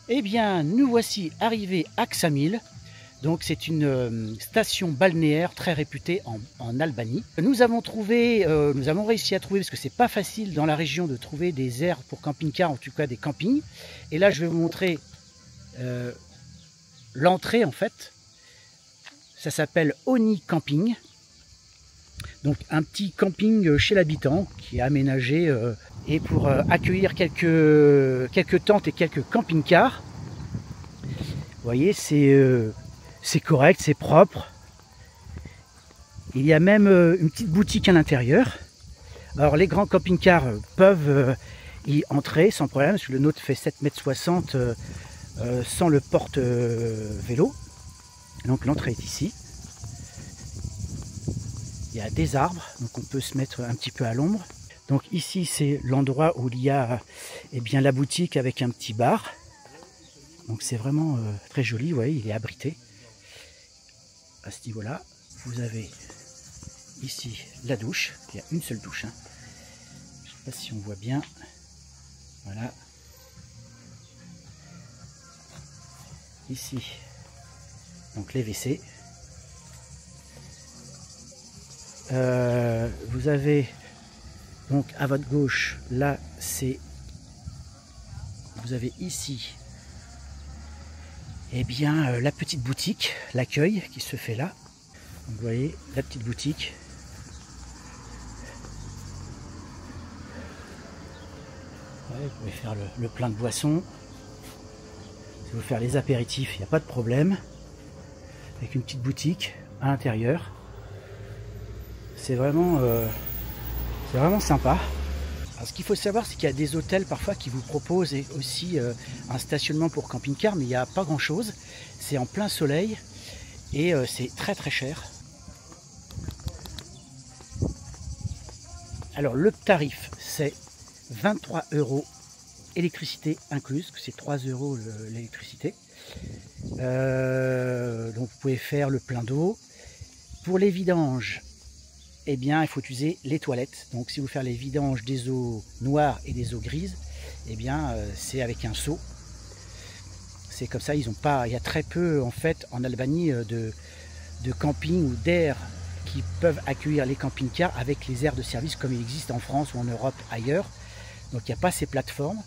Eh bien, nous voici arrivés à Ksamil. Donc, c'est une station balnéaire très réputée en Albanie. Nous avons réussi à trouver, parce que c'est pas facile dans la région de trouver des aires pour camping-car, en tout cas des campings. Et là, je vais vous montrer l'entrée en fait. Ça s'appelle Oni Camping. Donc, un petit camping chez l'habitant qui est aménagé et pour accueillir quelques tentes et quelques camping-cars. Vous voyez, c'est correct, c'est propre. Il y a même une petite boutique à l'intérieur. Alors les grands camping-cars peuvent y entrer sans problème, parce que le nôtre fait 7,60 m sans le porte-vélo. Donc l'entrée est ici. Il y a des arbres, donc on peut se mettre un petit peu à l'ombre. Donc ici c'est l'endroit où il y a bien, la boutique avec un petit bar. Donc c'est vraiment très joli, vous voyez, il est abrité. À ce niveau-là, vous avez ici la douche. Il y a une seule douche. Je ne sais pas si on voit bien. Voilà. Ici, donc les WC. Vous avez donc à votre gauche, là, vous avez ici la petite boutique, l'accueil qui se fait là. Donc, vous voyez la petite boutique. Ouais, vous pouvez faire le plein de boissons. Si vous voulez faire les apéritifs, il n'y a pas de problème. Avec une petite boutique à l'intérieur. C'est vraiment sympa. Alors, ce qu'il faut savoir, c'est qu'il y a des hôtels parfois qui vous proposent aussi un stationnement pour camping-car, mais il n'y a pas grand-chose. C'est en plein soleil et c'est très très cher. Alors le tarif, c'est 23 € électricité incluse, que c'est 3 € l'électricité. Donc vous pouvez faire le plein d'eau. Pour les vidanges, eh bien, il faut utiliser les toilettes. Donc, si vous faites les vidanges des eaux noires et des eaux grises, eh bien, c'est avec un seau. C'est comme ça, il y a très peu, en fait, en Albanie, de camping ou d'aires qui peuvent accueillir les camping-cars avec les aires de service comme il existe en France ou en Europe ailleurs. Donc, il n'y a pas ces plateformes.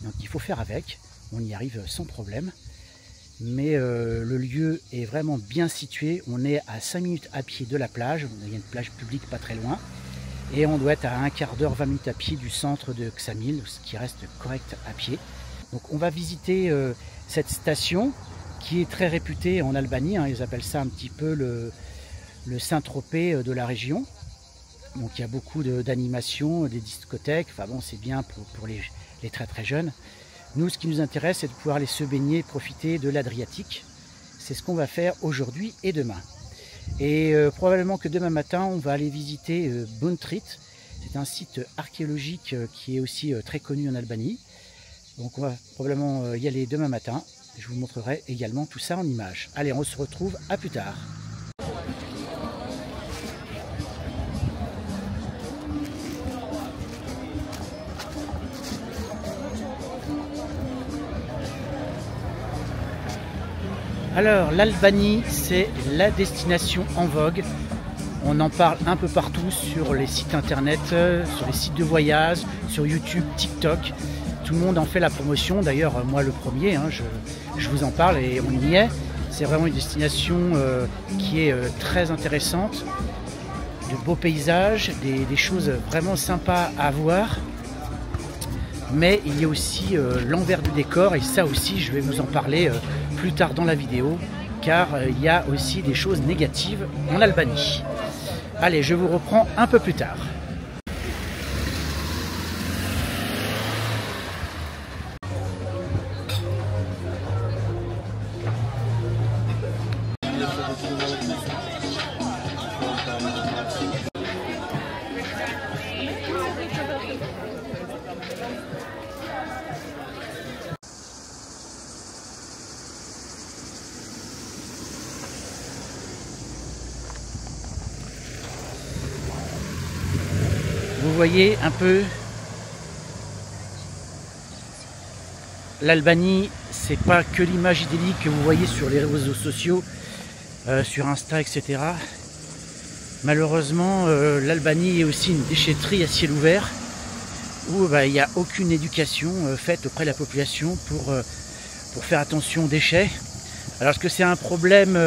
Donc, il faut faire avec. On y arrive sans problème. Mais le lieu est vraiment bien situé. On est à 5 minutes à pied de la plage. Il y a une plage publique pas très loin. Et on doit être à un quart d'heure, 20 minutes à pied du centre de Ksamil, ce qui reste correct à pied. Donc on va visiter cette station qui est très réputée en Albanie. Ils appellent ça un petit peu le Saint-Tropez de la région. Donc il y a beaucoup d'animations, des discothèques. Enfin bon, c'est bien pour les très très jeunes. Nous, ce qui nous intéresse, c'est de pouvoir aller se baigner et profiter de l'Adriatique. C'est ce qu'on va faire aujourd'hui et demain. Et probablement que demain matin, on va aller visiter Buntrit. C'est un site archéologique qui est aussi très connu en Albanie. Donc on va probablement y aller demain matin. Je vous montrerai également tout ça en images. Allez, on se retrouve à plus tard. Alors, l'Albanie, c'est la destination en vogue. On en parle un peu partout sur les sites internet, sur les sites de voyage, sur YouTube, TikTok. Tout le monde en fait la promotion. D'ailleurs, moi le premier, je vous en parle et on y est. C'est vraiment une destination qui est très intéressante. De beaux paysages, des choses vraiment sympas à voir. Mais il y a aussi l'envers du décor et ça aussi je vais vous en parler plus tard dans la vidéo car il y a aussi des choses négatives en Albanie. Allez, je vous reprends un peu plus tard. Vous voyez un peu l'Albanie, c'est pas que l'image idyllique que vous voyez sur les réseaux sociaux, sur Insta, etc. Malheureusement, l'Albanie est aussi une déchetterie à ciel ouvert où il n'y a aucune éducation faite auprès de la population pour faire attention aux déchets. Alors est-ce que c'est un problème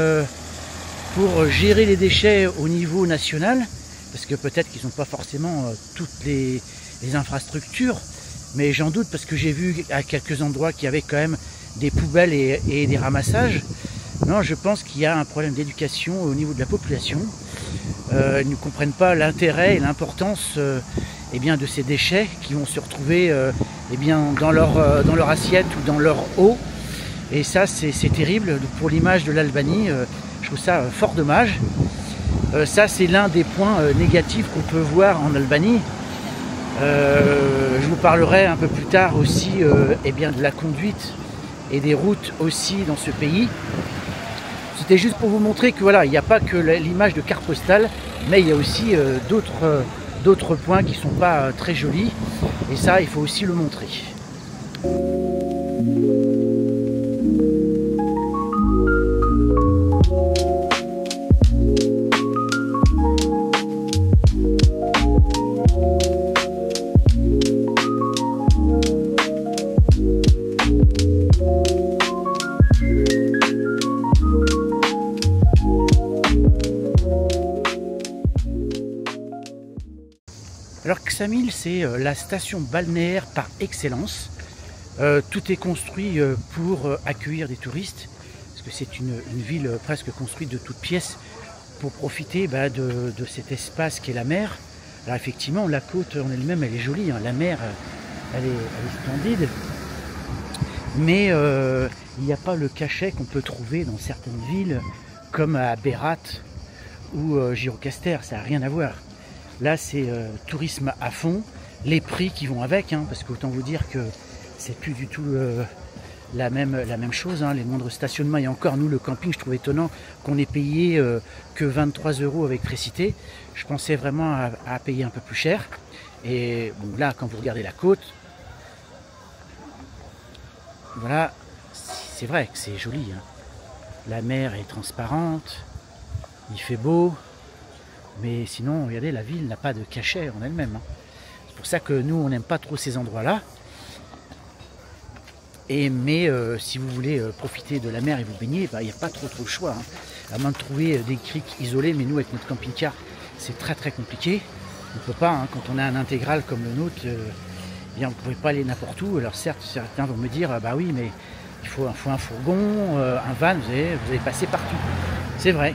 pour gérer les déchets au niveau national? Parce que peut-être qu'ils n'ont pas forcément toutes les infrastructures, mais j'en doute parce que j'ai vu à quelques endroits qu'il y avait quand même des poubelles et des ramassages. Non, je pense qu'il y a un problème d'éducation au niveau de la population. Ils ne comprennent pas l'intérêt et l'importance de ces déchets qui vont se retrouver dans leur assiette ou dans leur eau. Et ça, c'est terrible pour l'image de l'Albanie. Je trouve ça fort dommage. Ça, c'est l'un des points négatifs qu'on peut voir en Albanie. Je vous parlerai un peu plus tard aussi de la conduite et des routes aussi dans ce pays. C'était juste pour vous montrer que voilà, il n'y a pas que l'image de carte postale, mais il y a aussi d'autres points qui ne sont pas très jolis. Et ça, il faut aussi le montrer. Alors Ksamil, c'est la station balnéaire par excellence. Tout est construit pour accueillir des touristes, parce que c'est une ville presque construite de toutes pièces pour profiter de cet espace qu'est la mer. Alors effectivement, la côte en elle-même, elle est jolie, hein. La mer, elle est splendide, mais il n'y a pas le cachet qu'on peut trouver dans certaines villes, comme à Berat ou Gjirokastër, ça n'a rien à voir. Là, c'est tourisme à fond, les prix qui vont avec, hein, parce qu'autant vous dire que c'est plus du tout la même chose, hein, les moindres stationnements. Et encore, nous, le camping, je trouve étonnant qu'on ait payé que 23 € avec précité. Je pensais vraiment à payer un peu plus cher. Et bon, là, quand vous regardez la côte, voilà, c'est vrai que c'est joli, hein. La mer est transparente, il fait beau. Mais sinon, regardez, la ville n'a pas de cachet en elle-même, hein. C'est pour ça que nous, on n'aime pas trop ces endroits-là. Mais si vous voulez profiter de la mer et vous baigner, il n'y a pas trop le choix, hein. À moins de trouver des criques isolées, mais nous, avec notre camping-car, c'est très compliqué. On ne peut pas, hein, quand on a un intégral comme le nôtre, vous ne pouvez pas aller n'importe où. Alors certes, certains vont me dire, bah oui, mais il faut un fourgon, un van, vous allez passer partout. C'est vrai.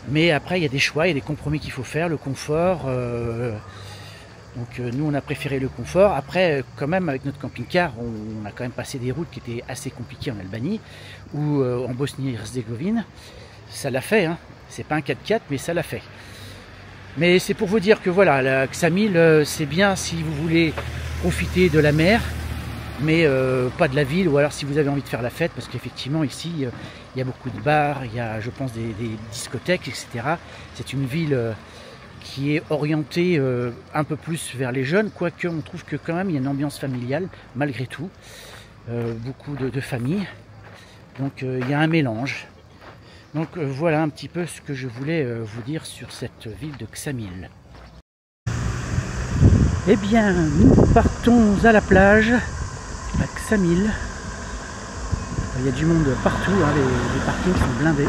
Mais après, il y a des choix, il y a des compromis qu'il faut faire, le confort. Donc nous, on a préféré le confort. Après, quand même, avec notre camping-car, on a quand même passé des routes qui étaient assez compliquées en Albanie ou en Bosnie-Herzégovine. Ça l'a fait, hein. C'est pas un 4x4, mais ça l'a fait. Mais c'est pour vous dire que voilà, la Ksamil, c'est bien si vous voulez profiter de la mer, mais pas de la ville, ou alors si vous avez envie de faire la fête, parce qu'effectivement ici il y a beaucoup de bars, il y a, je pense, des discothèques, etc. C'est une ville qui est orientée un peu plus vers les jeunes, quoique on trouve que quand même il y a une ambiance familiale malgré tout, beaucoup de familles, donc il y a un mélange. Donc voilà un petit peu ce que je voulais vous dire sur cette ville de Ksamil. Eh bien, nous partons à la plage à Ksamil. Il y a du monde partout, hein, les parkings sont blindés.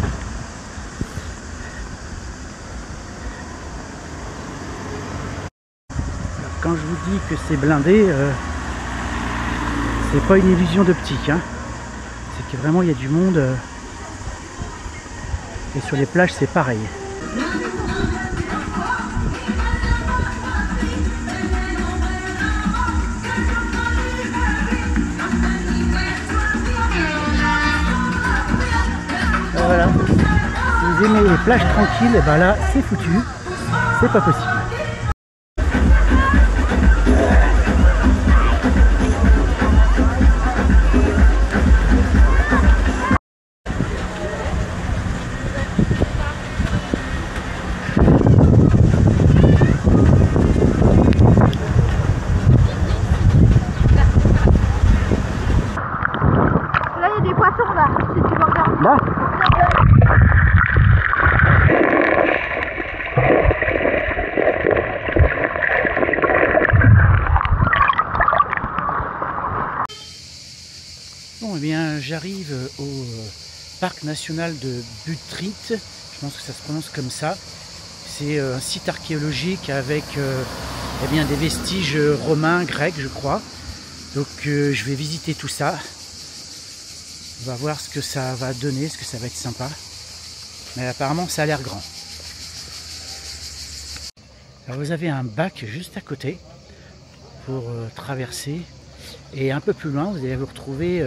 Alors, quand je vous dis que c'est blindé, c'est pas une illusion d'optique, hein. C'est que vraiment il y a du monde. Et sur les plages c'est pareil. Voilà, si vous aimez les plages tranquilles, et ben là c'est foutu, c'est pas possible. j'arrive au parc national de Butrit, je pense que ça se prononce comme ça. C'est un site archéologique avec eh bien, des vestiges romains, grecs je crois. Donc je vais visiter tout ça. On va voir ce que ça va donner, ce que ça va être sympa. Mais apparemment ça a l'air grand. Alors vous avez un bac juste à côté pour traverser. Et un peu plus loin, vous allez vous retrouver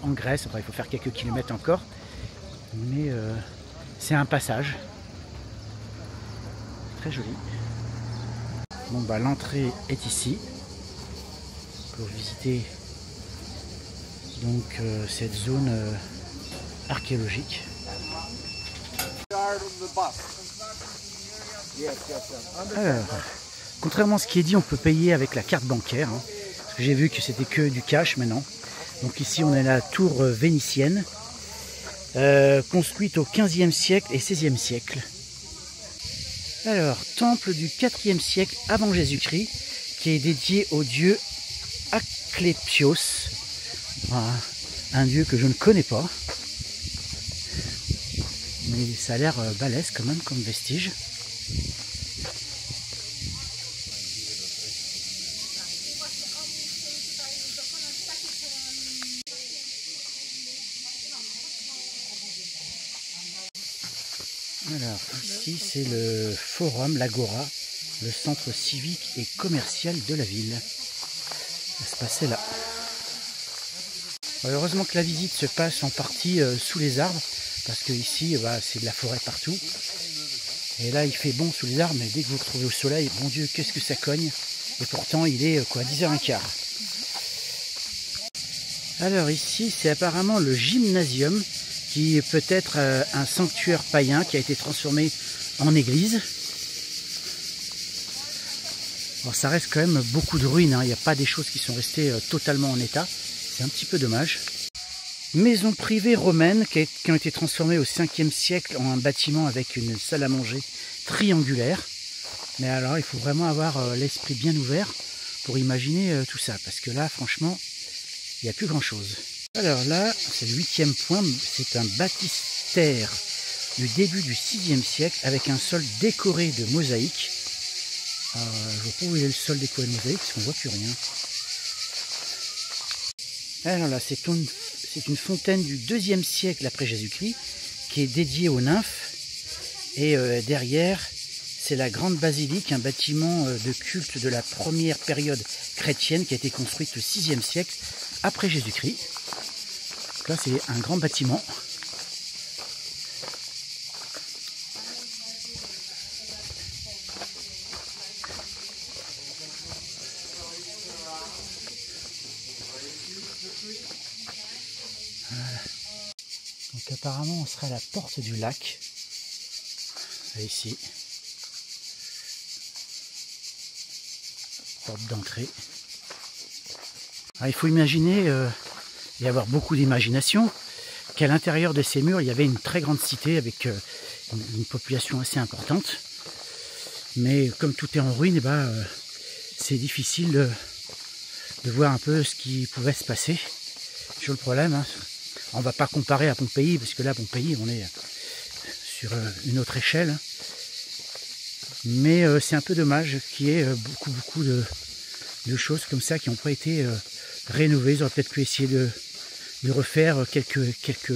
en Grèce. Enfin, il faut faire quelques kilomètres encore. Mais c'est un passage. Très joli. Bon bah l'entrée est ici. Pour visiter donc cette zone archéologique. Alors, contrairement à ce qui est dit, on peut payer avec la carte bancaire. Hein, parce que j'ai vu que c'était que du cash maintenant. Donc ici on est à la tour vénitienne, construite au 15e siècle et 16e siècle. Alors, temple du 4e siècle avant Jésus-Christ, qui est dédié au dieu Asclépios, un dieu que je ne connais pas, mais ça a l'air balèze quand même comme vestige. Alors ici c'est le forum, l'Agora, le centre civique et commercial de la ville. Ça va se passer là. Heureusement que la visite se passe en partie sous les arbres, parce que ici c'est de la forêt partout. Et là il fait bon sous les arbres, mais dès que vous vous retrouvez au soleil, mon Dieu, qu'est-ce que ça cogne. Et pourtant il est 10h15. Alors ici c'est apparemment le gymnasium, qui peut être un sanctuaire païen qui a été transformé en église. Alors ça reste quand même beaucoup de ruines, hein. Il n'y a pas des choses qui sont restées totalement en état. C'est un petit peu dommage. Maison privée romaine qui ont été transformées au 5e siècle en un bâtiment avec une salle à manger triangulaire. Mais alors il faut vraiment avoir l'esprit bien ouvert pour imaginer tout ça. Parce que là franchement, il n'y a plus grand chose. Alors là, c'est le 8e point, c'est un baptistère du début du 6e siècle avec un sol décoré de mosaïques. Je ne vois pas où est le sol décoré de mosaïques parce qu'on ne voit plus rien. Alors là, c'est une fontaine du 2e siècle après Jésus-Christ qui est dédiée aux nymphes. Et derrière, c'est la grande basilique, un bâtiment de culte de la première période chrétienne qui a été construite au 6e siècle après Jésus-Christ. Là, c'est un grand bâtiment. Voilà. Donc apparemment, on sera à la porte du lac. C'est ici. Porte d'entrée. Il faut imaginer... et avoir beaucoup d'imagination, qu'à l'intérieur de ces murs, il y avait une très grande cité avec une population assez importante. Mais comme tout est en ruine, c'est difficile de voir un peu ce qui pouvait se passer. Sur le problème, hein. On ne va pas comparer à Pompéi, parce que là, Pompéi, on est sur une autre échelle. Hein. Mais c'est un peu dommage qu'il y ait beaucoup de choses comme ça qui n'ont pas été rénovées. Ils auraient peut-être pu essayer de refaire quelques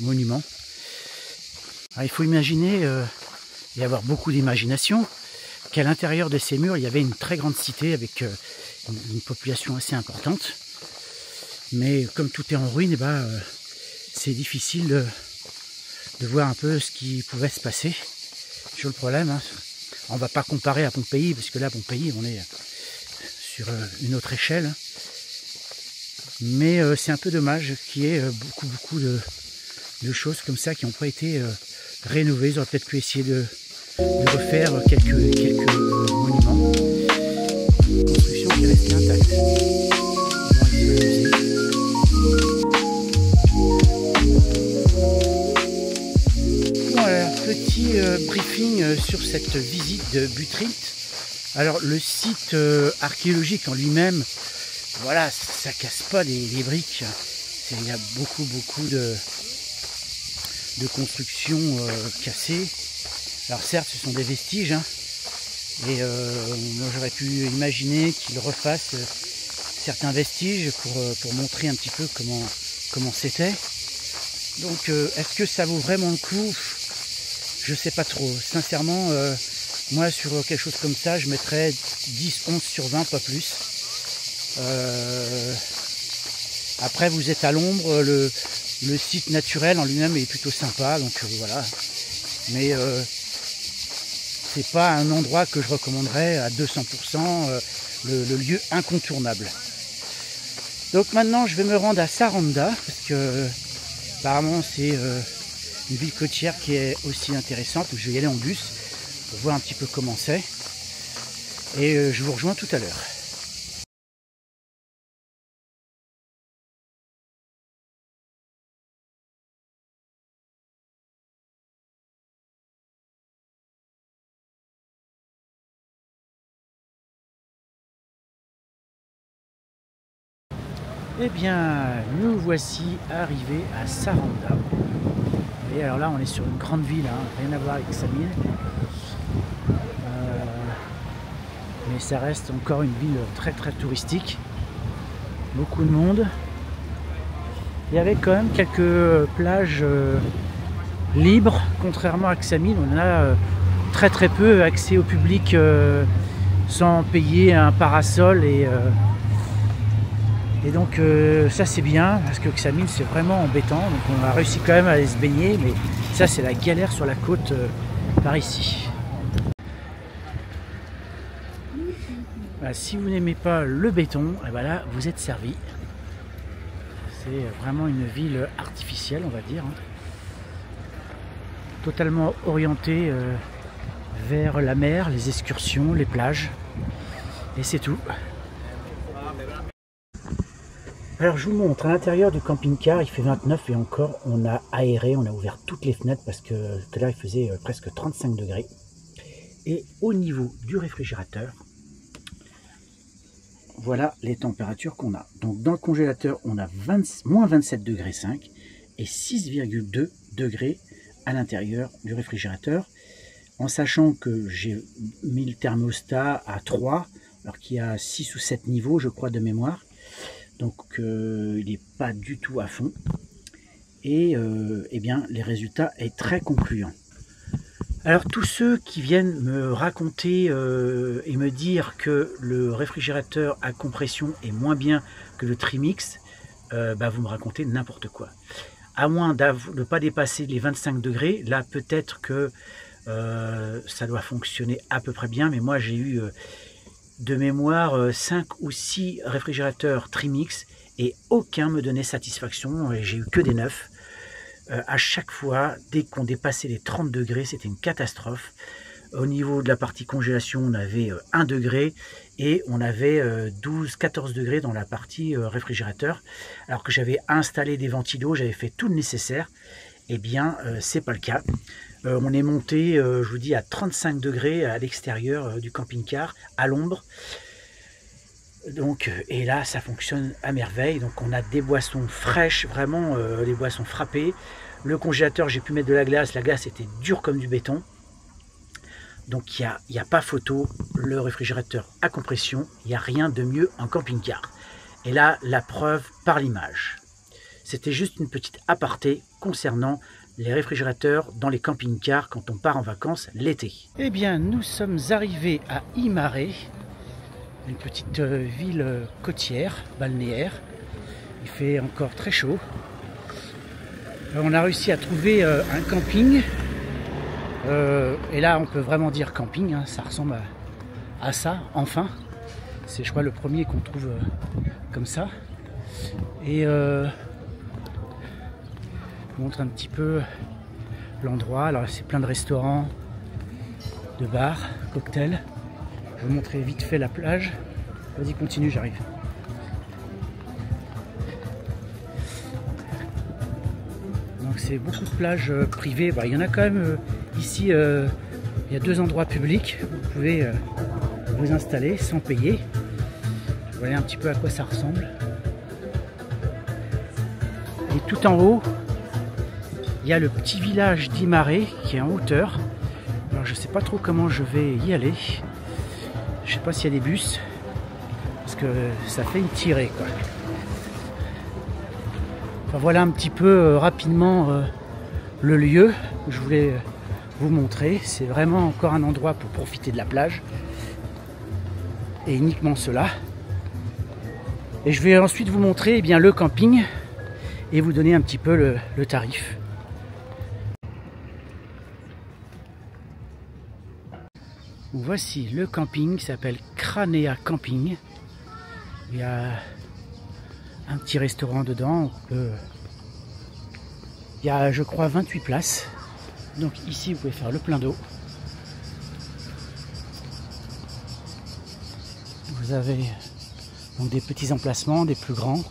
monuments. Alors, il faut imaginer et avoir beaucoup d'imagination qu'à l'intérieur de ces murs, il y avait une très grande cité avec une population assez importante. Mais comme tout est en ruine, c'est difficile de voir un peu ce qui pouvait se passer. Sur le problème, hein. On ne va pas comparer à Pompéi, parce que là, Pompéi, on est sur une autre échelle. Hein. Mais c'est un peu dommage qu'il y ait beaucoup de choses comme ça qui n'ont pas été rénovées. Ils auraient peut-être pu essayer de refaire quelques monuments. Une construction qui est restée intacte. Voilà, petit briefing sur cette visite de Butrit. Alors le site archéologique en lui-même, voilà, ça casse pas les briques. Il y a beaucoup de constructions cassées. Alors certes, ce sont des vestiges, hein, et moi j'aurais pu imaginer qu'ils refassent certains vestiges pour montrer un petit peu comment c'était. Donc est-ce que ça vaut vraiment le coup? Je sais pas trop. Sincèrement, moi sur quelque chose comme ça, je mettrais 10, 11 sur 20, pas plus. Après, vous êtes à l'ombre, le site naturel en lui-même est plutôt sympa, donc voilà. Mais c'est pas un endroit que je recommanderais à 200%, le lieu incontournable. Donc maintenant, je vais me rendre à Saranda, parce que apparemment c'est une ville côtière qui est aussi intéressante. Je vais y aller en bus pour voir un petit peu comment c'est. Et je vous rejoins tout à l'heure. Eh bien, nous voici arrivés à Saranda. Et alors là, on est sur une grande ville, hein, rien à voir avec Ksamil. Mais ça reste encore une ville très touristique. Beaucoup de monde. Il y avait quand même quelques plages libres, contrairement à Ksamil. On a très peu accès au public sans payer un parasol et donc ça c'est bien parce que Ksamil c'est vraiment embêtant, donc on a réussi quand même à aller se baigner, mais ça c'est la galère sur la côte par ici. Voilà, si vous n'aimez pas le béton, et ben là vous êtes servi. C'est vraiment une ville artificielle, on va dire, hein. Totalement orientée vers la mer, les excursions, les plages, et c'est tout. Alors je vous montre à l'intérieur du camping-car, il fait 29 et encore on a aéré, on a ouvert toutes les fenêtres parce que là il faisait presque 35 degrés. Et au niveau du réfrigérateur, voilà les températures qu'on a. Donc dans le congélateur on a moins 27 degrés 5 et 6,2 degrés à l'intérieur du réfrigérateur. En sachant que j'ai mis le thermostat à 3, alors qu'il y a 6 ou 7 niveaux je crois de mémoire. Donc il n'est pas du tout à fond. Et eh bien, les résultats est très concluant. Alors tous ceux qui viennent me raconter et me dire que le réfrigérateur à compression est moins bien que le Trimix, vous me racontez n'importe quoi. À moins de ne pas dépasser les 25 degrés, là peut-être que ça doit fonctionner à peu près bien, mais moi j'ai eu de mémoire 5 ou 6 réfrigérateurs Trimix et aucun me donnait satisfaction, et j'ai eu que des neufs. À chaque fois, dès qu'on dépassait les 30 degrés, c'était une catastrophe. Au niveau de la partie congélation, on avait 1 degré et on avait 12-14 degrés dans la partie réfrigérateur. Alors que j'avais installé des ventilos, j'avais fait tout le nécessaire. Eh bien, c'est pas le cas. On est monté, je vous dis, à 35 degrés à l'extérieur du camping-car, à l'ombre. Donc, et là, ça fonctionne à merveille. Donc, on a des boissons fraîches, vraiment, les boissons frappées. Le congélateur, j'ai pu mettre de la glace était dure comme du béton. Donc, il n'y a pas photo. Le réfrigérateur à compression, il n'y a rien de mieux en camping-car. Et là, la preuve par l'image. C'était juste une petite aparté concernant les réfrigérateurs dans les camping-cars quand on part en vacances l'été. Eh bien, nous sommes arrivés à Imare, une petite ville côtière, balnéaire. Il fait encore très chaud. On a réussi à trouver un camping. Et là, on peut vraiment dire camping, hein, ça ressemble à ça, enfin. C'est, je crois, le premier qu'on trouve comme ça. Et je vous montre un petit peu l'endroit. Alors, c'est plein de restaurants, de bars, cocktails. Je vais vous montrer vite fait la plage. Vas-y, continue, j'arrive. Donc c'est beaucoup de plages privées. Il y en a quand même ici, il y a 2 endroits publics. Vous pouvez vous installer sans payer. Vous voyez un petit peu à quoi ça ressemble. Et tout en haut, il y a le petit village d'Imare qui est en hauteur. Alors je sais pas trop comment je vais y aller. Je sais pas s'il y a des bus. Parce que ça fait une tirée quoi. Enfin, voilà un petit peu rapidement le lieu que je voulais vous montrer. C'est vraiment encore un endroit pour profiter de la plage. Et uniquement cela. Et je vais ensuite vous montrer eh bien, le camping et vous donner un petit peu le tarif. Voici le camping qui s'appelle Cranea Camping. Il y a un petit restaurant dedans. Il y a je crois 28 places. Donc ici vous pouvez faire le plein d'eau. Vous avez donc des petits emplacements, des plus grands,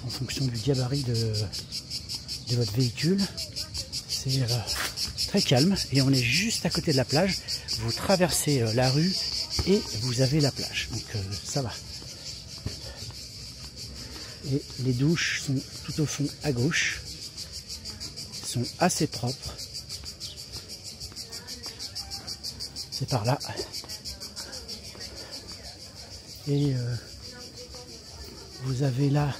en fonction du gabarit de votre véhicule. C'est très calme et on est juste à côté de la plage. Vous traversez la rue et vous avez la plage. Donc ça va. Et les douches sont tout au fond à gauche. Elles sont assez propres. C'est par là. Et vous avez là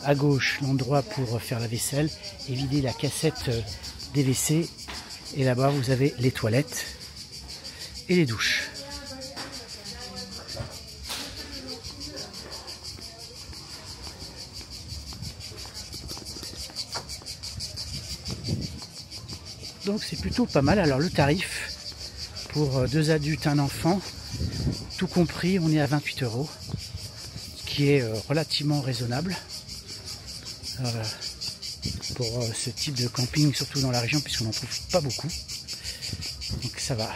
à gauche l'endroit pour faire la vaisselle et vider la cassette des WC. Et là-bas vous avez les toilettes et les douches. Donc c'est plutôt pas mal. Alors le tarif pour 2 adultes, un enfant, tout compris, on est à 28 €, ce qui est relativement raisonnable pour ce type de camping, surtout dans la région, puisqu'on n'en trouve pas beaucoup. Donc ça va.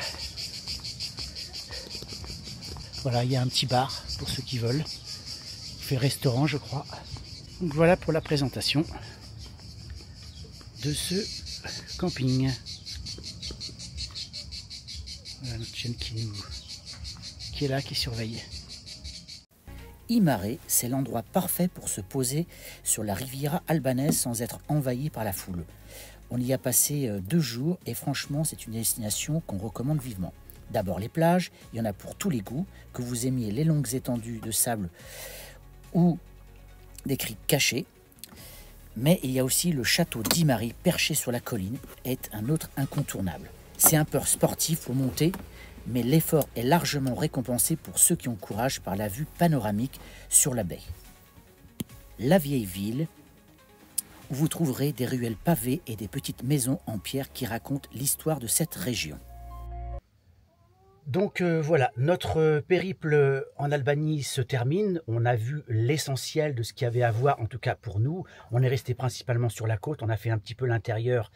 Voilà, il y a un petit bar pour ceux qui veulent. Il fait restaurant, je crois. Donc voilà pour la présentation de ce camping. Voilà notre chaîne qui est là, qui surveille. Imare, c'est l'endroit parfait pour se poser sur la Riviera albanaise sans être envahi par la foule. On y a passé 2 jours et franchement c'est une destination qu'on recommande vivement. D'abord les plages, il y en a pour tous les goûts, que vous aimiez les longues étendues de sable ou des criques cachées. Mais il y a aussi le château d'Imare perché sur la colline, est un autre incontournable. C'est un peu sportif pour monter, mais l'effort est largement récompensé pour ceux qui ont courage par la vue panoramique sur la baie. La vieille ville, où vous trouverez des ruelles pavées et des petites maisons en pierre qui racontent l'histoire de cette région. Donc voilà, notre périple en Albanie se termine. On a vu l'essentiel de ce qu'il y avait à voir, en tout cas pour nous. On est resté principalement sur la côte, on a fait un petit peu l'intérieur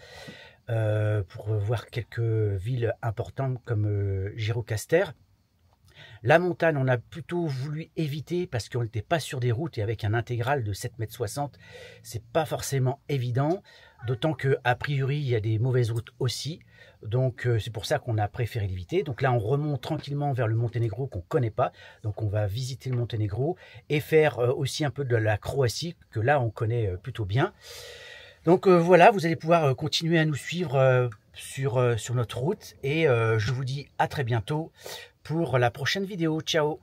pour voir quelques villes importantes comme Gjirokastër. La montagne, on a plutôt voulu éviter parce qu'on n'était pas sur des routes et avec un intégral de 7,60 m, c'est pas forcément évident. D'autant qu'a priori, il y a des mauvaises routes aussi. Donc c'est pour ça qu'on a préféré l'éviter. Donc là, on remonte tranquillement vers le Monténégro qu'on ne connaît pas. Donc on va visiter le Monténégro et faire aussi un peu de la Croatie, que là, on connaît plutôt bien. Donc voilà, vous allez pouvoir continuer à nous suivre sur notre route. Et je vous dis à très bientôt pour la prochaine vidéo. Ciao!